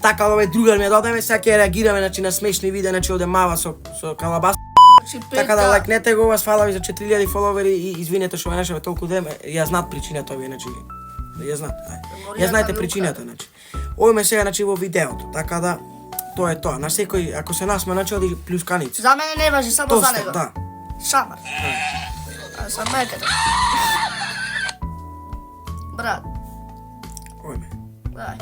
така овој другар ми ја додеме, сега ќе реагираме значи на смешни видеа, значи оде мава со калабас. Така да лајкнете го, вас фала ви за 4000 фоловери и извинете што венешаме толку ден, ја знаат причината овие, значи ја знаат. Ја знаете причината, значи. Ојме сега значи во видеото, така да тоа е тоа. На секој ако се насме значи оди плюсканица. За мене не важи, само за него. Да. Шамар. А за меката. Брат. Ојме. Дај.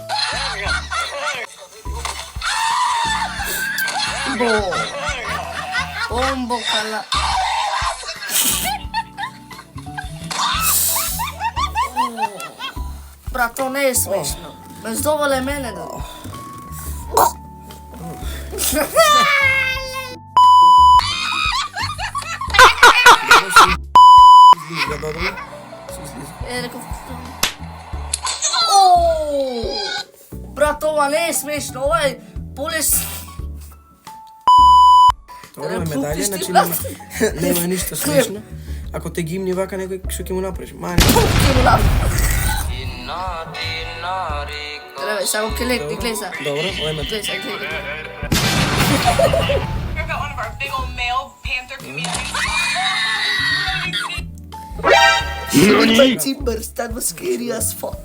Бомбо кала. Брат, то не е смешно. Ме здоволе мене да. Реков... Брат, ова не е смешно, ова е полес... Тоа е медаља, значи нема ништо смешно. Ако те гимни вака некој што ќе му направиш? Мани. Треба, само келек, глеса. Добро, ојме. Глеса. Nani? Timber станува scary as fuck.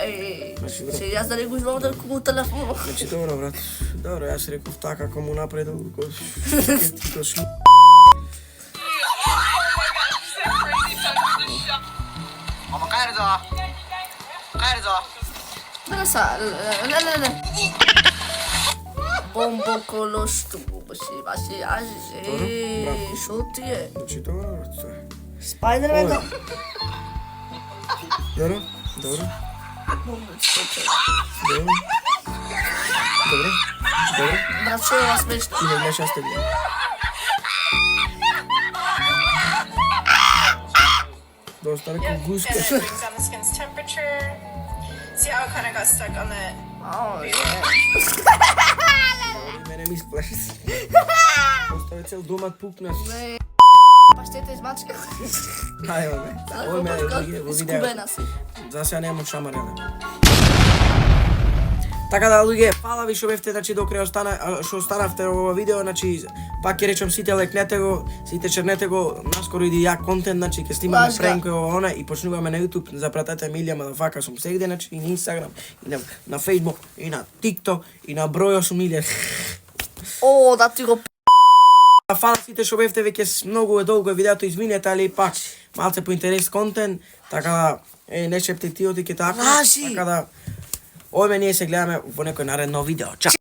Се јас да не го извам да купам телефон. Значи добро брат. Добро, јас реков така како му напредо го Мама, кај резо? Кај резо? Бреса, не. Бомбо колошто, баши, шо ти е? Значи добро брат. Спайдермен да. Добро. Добро. Брат, шо е ова смешно? И не гледаш јас те гледам. Доста реко гуска. It brings down the skin's temperature. See how it kind of got stuck on the. Мене ми сплаши. Остави цел домат пукнаш. Паштета измачка. Ајде, бе. Ојме во видео. Скубена си. За сега немам шамар, Така да, луѓе, фала ви што бевте, значи, до крај што останавте во ова видео, значи, пак ќе речам сите лекнете го, сите чернете го, наскоро иди јак контент, значи, ќе снимаме пренко ова она и почнуваме на YouTube, запратете Емилија Мадафака сум сегде, значи, и на Instagram, и на Facebook, и на TikTok, и на број 8000. О, да ти го Фала сите што бевте, веќе многу е долго видеото, извинете, али пак малце по интерес контент, така да, не шепте ти оти ке така, Лажи! така да, ојме ние се гледаме во некој наредно видео. Чао!